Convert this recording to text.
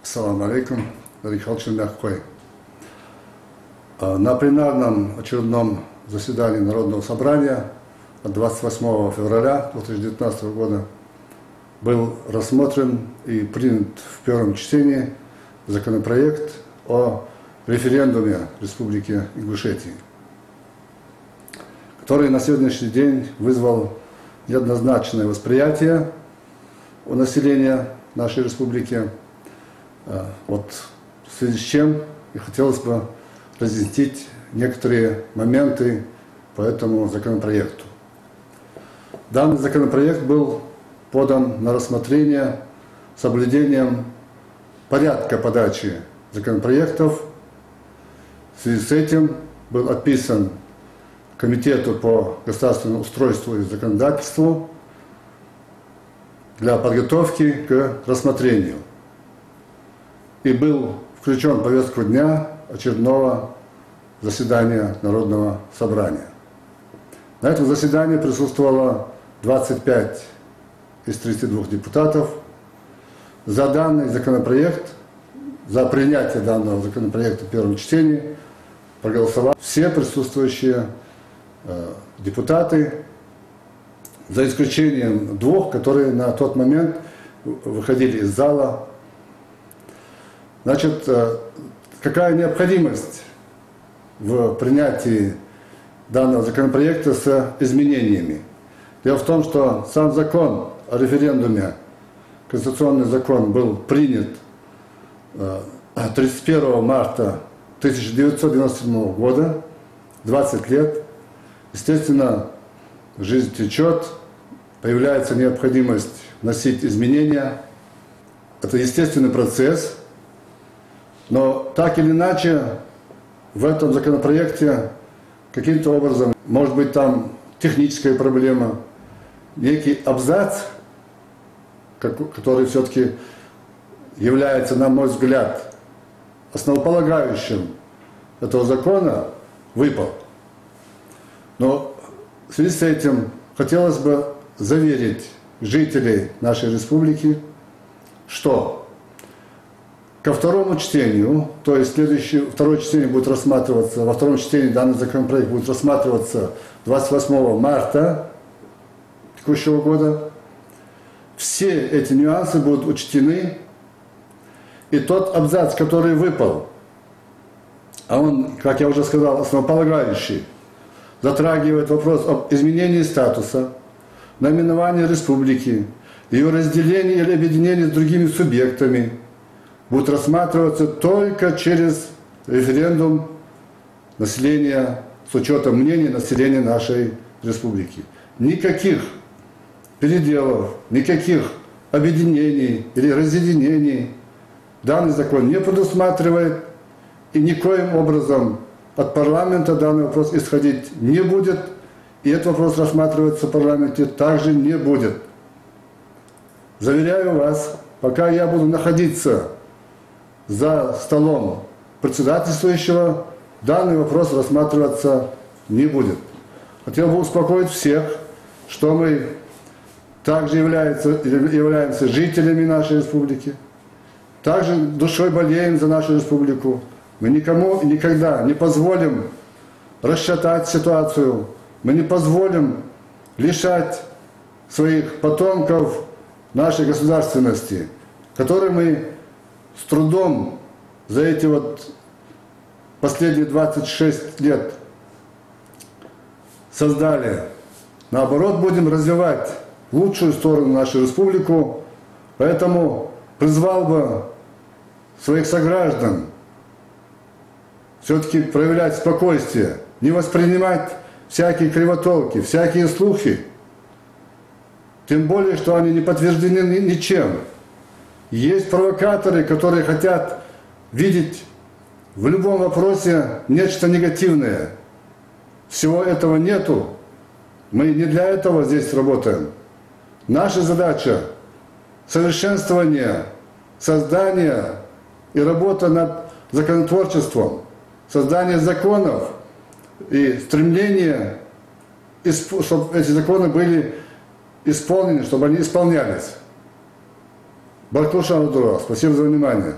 Ассаламу алейкум, Рихалчин Мягкой. На пленарном очередном заседании Народного собрания от 28 февраля 2019 года был рассмотрен и принят в первом чтении законопроект о референдуме Республики Ингушетии, который на сегодняшний день вызвал неоднозначное восприятие у населения нашей республики. Вот в связи с чем и хотелось бы разъяснить некоторые моменты по этому законопроекту. Данный законопроект был подан на рассмотрение с соблюдением порядка подачи законопроектов. В связи с этим был отписан Комитету по государственному устройству и законодательству для подготовки к рассмотрению. И был включен в повестку дня очередного заседания Народного собрания. На этом заседании присутствовало 25 из 32 депутатов. За данный законопроект, за принятие данного законопроекта в первом чтении проголосовали все присутствующие депутаты, за исключением двух, которые на тот момент выходили из зала. Значит, какая необходимость в принятии данного законопроекта с изменениями? Дело в том, что сам закон о референдуме, конституционный закон, был принят 31 марта 1997 года, 20 лет. Естественно, жизнь течет, появляется необходимость вносить изменения. Это естественный процесс. Но так или иначе, в этом законопроекте каким-то образом, может быть, там техническая проблема, некий абзац, который все-таки является, на мой взгляд, основополагающим этого закона, выпал. Но в связи с этим хотелось бы заверить жителей нашей республики, что ко второму чтению, то есть второе чтение будет рассматриваться, во втором чтении данный законопроект будет рассматриваться 28 марта текущего года. Все эти нюансы будут учтены, и тот абзац, который выпал, а он, как я уже сказал, основополагающий, затрагивает вопрос об изменении статуса, наименовании республики, ее разделении или объединении с другими субъектами, будет рассматриваться только через референдум населения, с учетом мнений населения нашей республики. Никаких переделов, никаких объединений или разъединений данный закон не предусматривает, и никоим образом от парламента данный вопрос исходить не будет, и этот вопрос рассматриваться в парламенте также не будет. Заверяю вас, пока я буду находиться за столом председательствующего, данный вопрос рассматриваться не будет. Хотел бы успокоить всех, что мы также являемся жителями нашей республики, также душой болеем за нашу республику. Мы никому и никогда не позволим расшатать ситуацию, мы не позволим лишать своих потомков нашей государственности, которой мы с трудом за эти вот последние 26 лет создали. Наоборот, будем развивать в лучшую сторону нашу республику. Поэтому призвал бы своих сограждан все-таки проявлять спокойствие, не воспринимать всякие кривотолки, всякие слухи, тем более, что они не подтверждены ничем. Есть провокаторы, которые хотят видеть в любом вопросе нечто негативное. Всего этого нету. Мы не для этого здесь работаем. Наша задача – совершенствование, создание и работа над законотворчеством, создание законов и стремление, чтобы эти законы были исполнены, чтобы они исполнялись. Баркуша Абдулла, спасибо за внимание.